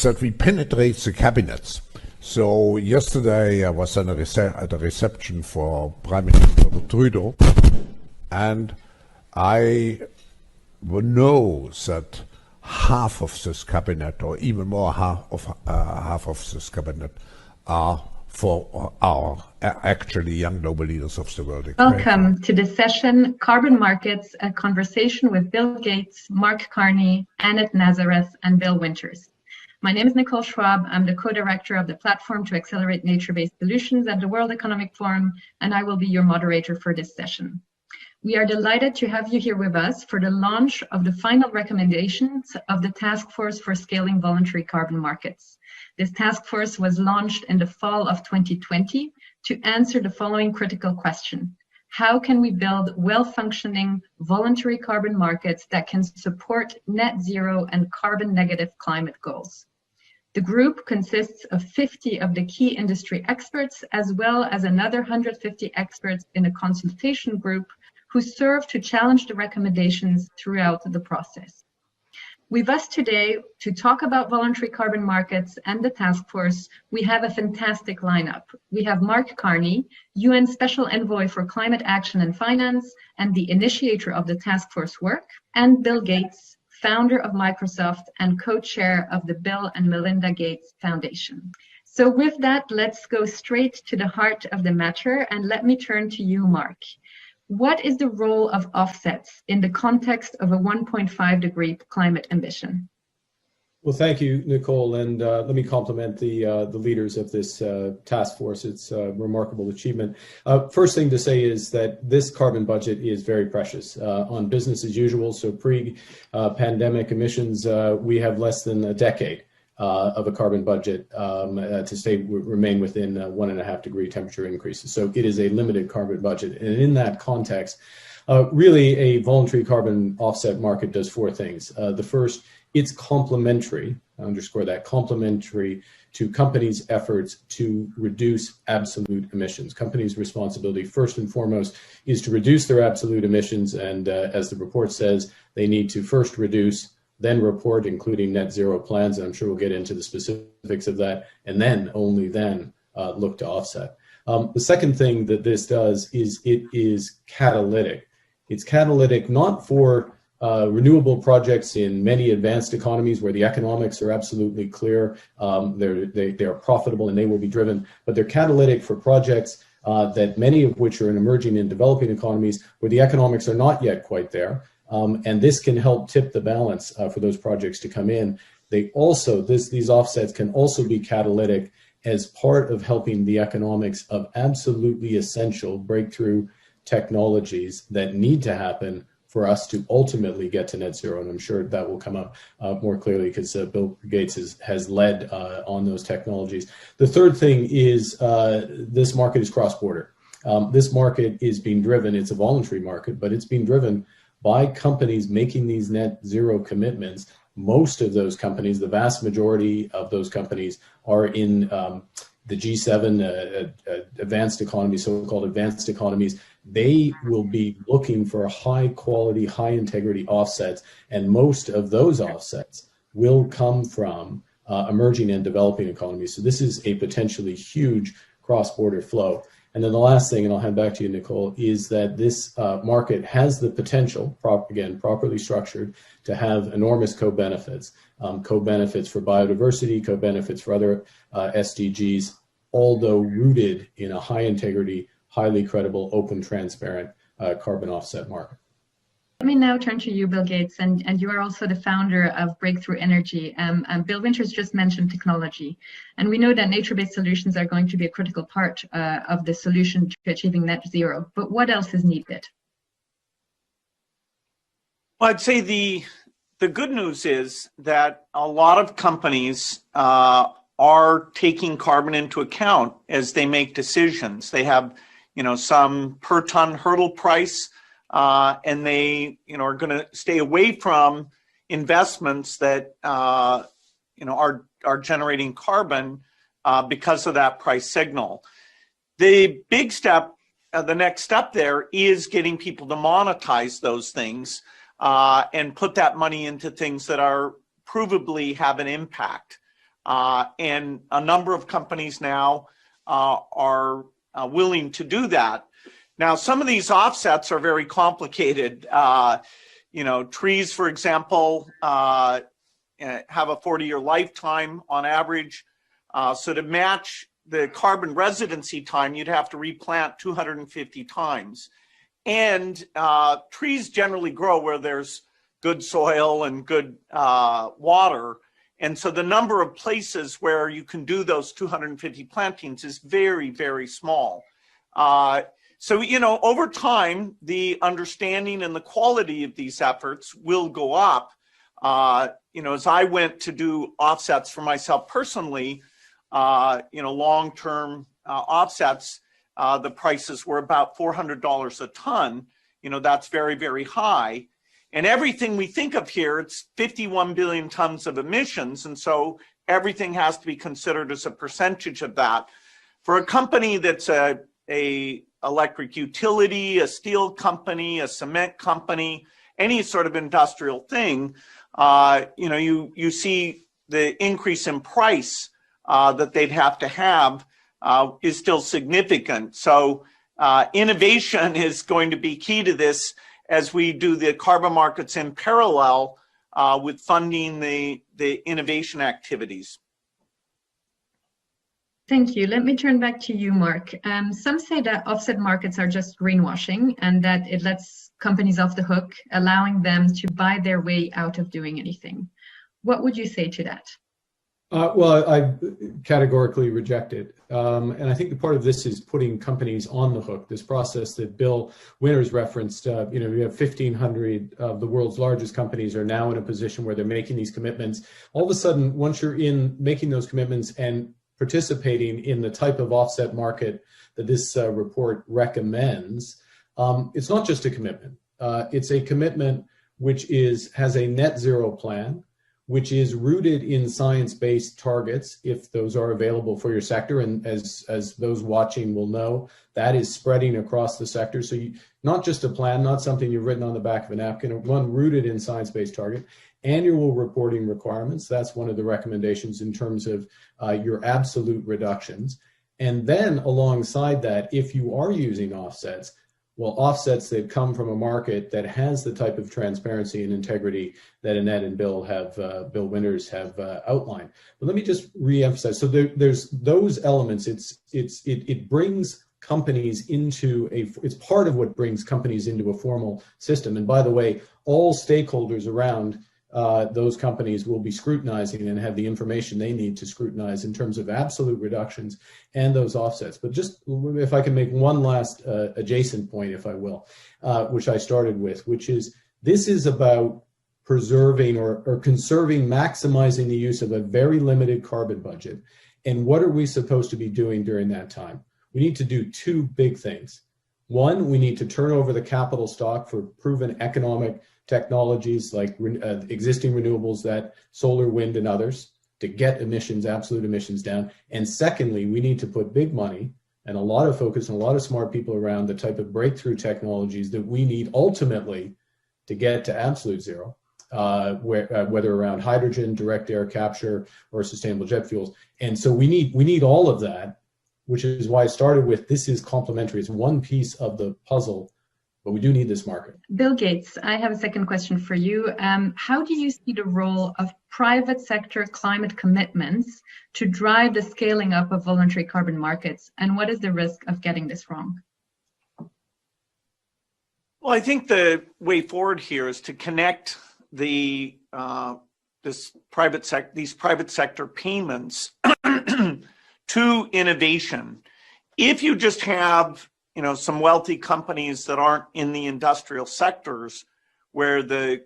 that we penetrate the cabinets. So yesterday I was at a reception for Prime Minister Trudeau, and I know that half of this cabinet, or even more half of this cabinet, are actually young global leaders of the world. Welcome to this session, Carbon Markets, a conversation with Bill Gates, Mark Carney, Annette Nazareth, and Bill Winters. My name is Klaus Schwab. I'm the co-director of the Platform to Accelerate Nature-Based Solutions at the World Economic Forum, and I will be your moderator for this session. We are delighted to have you here with us for the launch of the final recommendations of the Task Force for Scaling Voluntary Carbon Markets. This task force was launched in the fall of 2020 to answer the following critical question. How can we build well-functioning voluntary carbon markets that can support net zero and carbon negative climate goals? The group consists of 50 of the key industry experts, as well as another 150 experts in a consultation group who serve to challenge the recommendations throughout the process. With us today to talk about voluntary carbon markets and the task force, we have a fantastic lineup. We have Mark Carney, UN Special Envoy for Climate Action and Finance and the initiator of the task force work, and Bill Gates, founder of Microsoft and co-chair of the Bill and Melinda Gates Foundation. So with that, let's go straight to the heart of the matter, and let me turn to you, Mark. What is the role of offsets in the context of a 1.5 degree climate ambition? Well, thank you, Nicole, and let me compliment the leaders of this task force. It's a remarkable achievement. First thing to say is that this carbon budget is very precious. On business as usual, so pre-pandemic emissions, we have less than a decade of a carbon budget to remain within 1.5 degree temperature increases. So it is a limited carbon budget. And in that context, really a voluntary carbon offset market does four things. The first, it's complementary, I underscore that, complementary to companies' efforts to reduce absolute emissions. Companies' responsibility, first and foremost, is to reduce their absolute emissions. And as the report says, they need to first reduce, then report, including net zero plans. And I'm sure we'll get into the specifics of that. And then, only then, look to offset. The second thing that this does is it is catalytic. It's catalytic not for renewable projects in many advanced economies where the economics are absolutely clear, they are profitable and they will be driven, but they're catalytic for projects that many of which are in emerging and developing economies where the economics are not yet quite there. And this can help tip the balance for those projects to come in. They also, these offsets can also be catalytic as part of helping the economics of absolutely essential breakthrough technologies that need to happen for us to ultimately get to net zero. And I'm sure that will come up more clearly because Bill Gates has led on those technologies. The third thing is this market is cross-border. This market is being driven, it's a voluntary market, but it's being driven by companies making these net zero commitments. Most of those companies, the vast majority of those companies are in the G7 advanced economies, so-called advanced economies. They will be looking for high quality, high integrity offsets. And most of those offsets will come from emerging and developing economies. So this is a potentially huge cross-border flow. And then the last thing, and I'll hand back to you, Nicole, is that this market has the potential, again, properly structured, to have enormous co-benefits. Co-benefits for biodiversity, co-benefits for other SDGs, although rooted in a high integrity, highly credible, open, transparent carbon offset market. Let me now turn to you, Bill Gates, and you are also the founder of Breakthrough Energy. Bill Winters just mentioned technology, and we know that nature-based solutions are going to be a critical part of the solution to achieving net zero. But what else is needed? Well, I'd say the good news is that a lot of companies are taking carbon into account as they make decisions. They have, some per ton hurdle price. And they, are going to stay away from investments that, are generating carbon because of that price signal. The big step, the next step there is getting people to monetize those things and put that money into things that are provably have an impact. And a number of companies now are willing to do that. Now, some of these offsets are very complicated. Trees, for example, have a 40-year lifetime on average. So to match the carbon residency time, you'd have to replant 250 times. And trees generally grow where there's good soil and good water. And so the number of places where you can do those 250 plantings is very, very small. So, over time, the understanding and the quality of these efforts will go up. As I went to do offsets for myself personally, long-term offsets, the prices were about $400 a ton. That's very, very high. And everything we think of here, it's 51 billion tons of emissions. And so everything has to be considered as a percentage of that. For a company that's a electric utility, a steel company, a cement company, any sort of industrial thing, you see the increase in price that they'd have to have is still significant. So innovation is going to be key to this as we do the carbon markets in parallel with funding the innovation activities. Thank you. Let me turn back to you, Mark. Some say that offset markets are just greenwashing and that it lets companies off the hook, allowing them to buy their way out of doing anything. What would you say to that? Well, I categorically reject it. And I think the part of this is putting companies on the hook. This process that Bill Winters referenced, we have 1,500 of the world's largest companies are now in a position where they're making these commitments. All of a sudden, once you're in making those commitments and participating in the type of offset market that this report recommends, it's not just a commitment. It's a commitment which has a net zero plan, which is rooted in science-based targets, if those are available for your sector. And as those watching will know, that is spreading across the sector. So not just a plan, not something you've written on the back of a napkin, one rooted in science-based target. Annual reporting requirements, that's one of the recommendations in terms of your absolute reductions. And then alongside that, if you are using offsets, well, offsets that come from a market that has the type of transparency and integrity that Annette and Bill Winters have outlined. But let me just reemphasize. So there's those elements. It brings companies into it's part of what brings companies into a formal system. And by the way, all stakeholders around those companies will be scrutinizing and have the information they need to scrutinize in terms of absolute reductions and those offsets. But just if I can make one last adjacent point, if I will, which I started with, which is this is about preserving or conserving, maximizing the use of a very limited carbon budget. And what are we supposed to be doing during that time? We need to do two big things. One, we need to turn over the capital stock for proven economic technologies like existing renewables, that solar, wind, and others, to get emissions, absolute emissions down. And secondly, we need to put big money and a lot of focus and a lot of smart people around the type of breakthrough technologies that we need ultimately to get to absolute zero, whether around hydrogen, direct air capture, or sustainable jet fuels. And so we need all of that, which is why I started with this is complementary. It's one piece of the puzzle, but we do need this market. Bill Gates, I have a second question for you. How do you see the role of private sector climate commitments to drive the scaling up of voluntary carbon markets? And what is the risk of getting this wrong? Well, I think the way forward here is to connect these private sector payments to innovation. If you just have some wealthy companies that aren't in the industrial sectors where the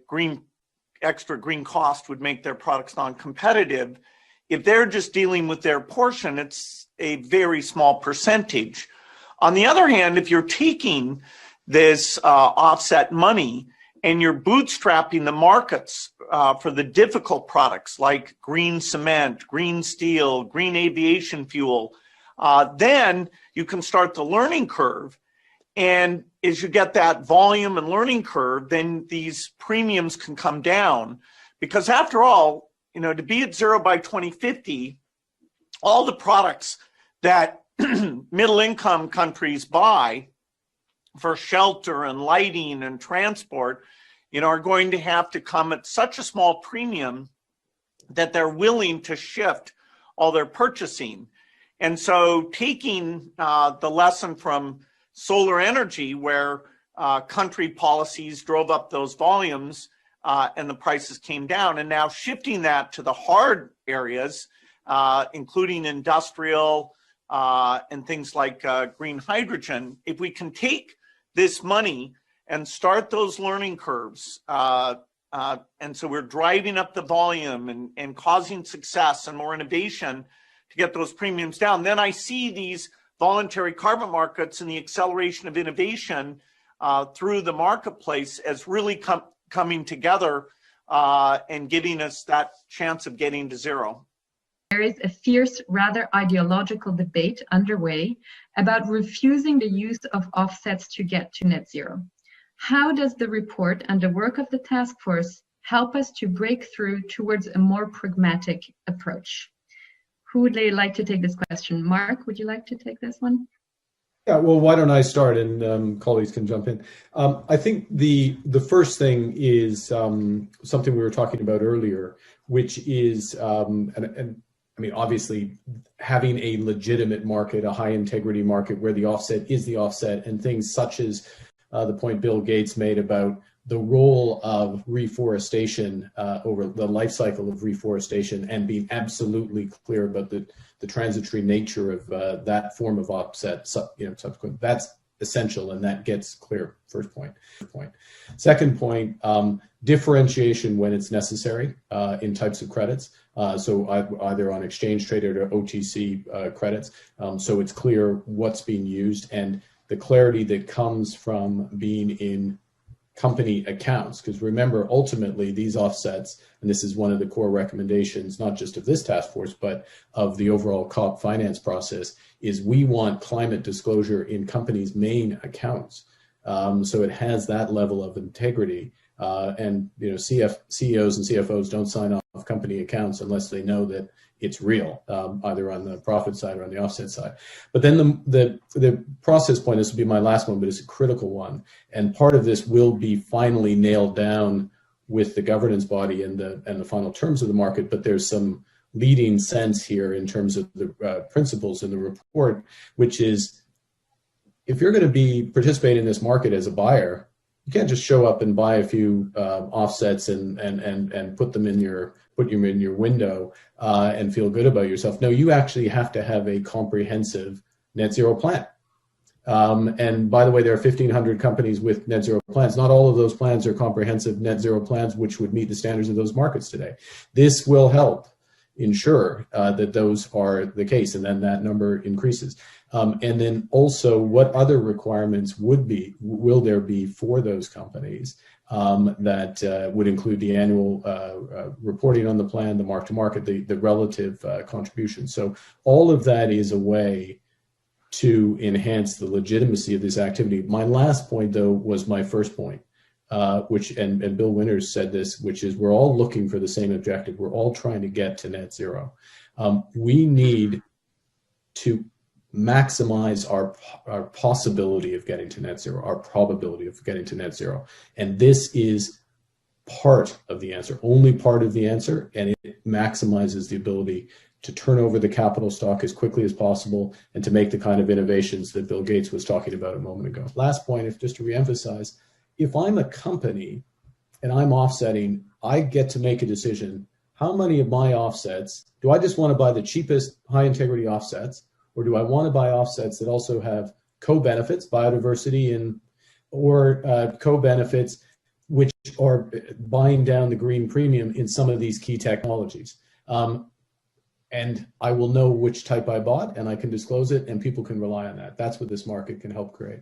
extra green cost would make their products non-competitive, if they're just dealing with their portion, it's a very small percentage. On the other hand, if you're taking this offset money and you're bootstrapping the markets for the difficult products like green cement, green steel, green aviation fuel, then you can start the learning curve. And as you get that volume and learning curve, then these premiums can come down. Because after all, to be at zero by 2050, all the products that middle income countries buy for shelter and lighting and transport, are going to have to come at such a small premium that they're willing to shift all their purchasing. And so taking the lesson from solar energy, where country policies drove up those volumes and the prices came down, and now shifting that to the hard areas, including industrial and things like green hydrogen. If we can take this money and start those learning curves, and so we're driving up the volume and causing success and more innovation to get those premiums down, then I see these voluntary carbon markets and the acceleration of innovation through the marketplace as really coming together and giving us that chance of getting to zero. There is a fierce, rather ideological debate underway about refusing the use of offsets to get to net zero. How does the report and the work of the task force help us to break through towards a more pragmatic approach? Who would like to take this question? Mark, would you like to take this one? Yeah, well, why don't I start and colleagues can jump in. I think the first thing is something we were talking about earlier, which is, and I mean, obviously, having a legitimate market, a high integrity market where the offset is the offset, and things such as the point Bill Gates made about the role of reforestation over the life cycle of reforestation, and being absolutely clear about the transitory nature of that form of offset, subsequent. That's essential, and that gets clear. First point. Second point, differentiation when it's necessary in types of credits. So either on exchange traded or OTC credits. So it's clear what's being used, and the clarity that comes from being in company accounts. Because remember, ultimately, these offsets, and this is one of the core recommendations, not just of this task force, but of the overall COP finance process, is we want climate disclosure in companies' main accounts. So it has that level of integrity. And CEOs and CFOs don't sign off company accounts unless they know that it's real, either on the profit side or on the offset side. But then the process point, this will be my last one, but it's a critical one. And part of this will be finally nailed down with the governance body and the final terms of the market. But there's some leading sense here in terms of the principles in the report, which is, if you're going to be participating in this market as a buyer, you can't just show up and buy a few offsets and put them in your window and feel good about yourself. No, you actually have to have a comprehensive net zero plan. And by the way, there are 1,500 companies with net zero plans. Not all of those plans are comprehensive net zero plans, which would meet the standards of those markets today. This will help ensure that those are the case, and then that number increases. And then also, what other requirements will there be for those companies that would include the annual reporting on the plan, the mark-to-market, the relative contribution. So all of that is a way to enhance the legitimacy of this activity. My last point, though, was my first point, which, and Bill Winters said this, which is we're all looking for the same objective. We're all trying to get to net zero. We need to maximize our possibility of getting to net zero, our probability of getting to net zero. And this is part of the answer, only part of the answer, and it maximizes the ability to turn over the capital stock as quickly as possible and to make the kind of innovations that Bill Gates was talking about a moment ago. Last point, just to reemphasize, if I'm a company and I'm offsetting, I get to make a decision. How many of my offsets, do I just want to buy the cheapest high integrity offsets, or do I want to buy offsets that also have co-benefits, biodiversity, or co-benefits which are buying down the green premium in some of these key technologies? And I will know which type I bought, and I can disclose it, and people can rely on that. That's what this market can help create.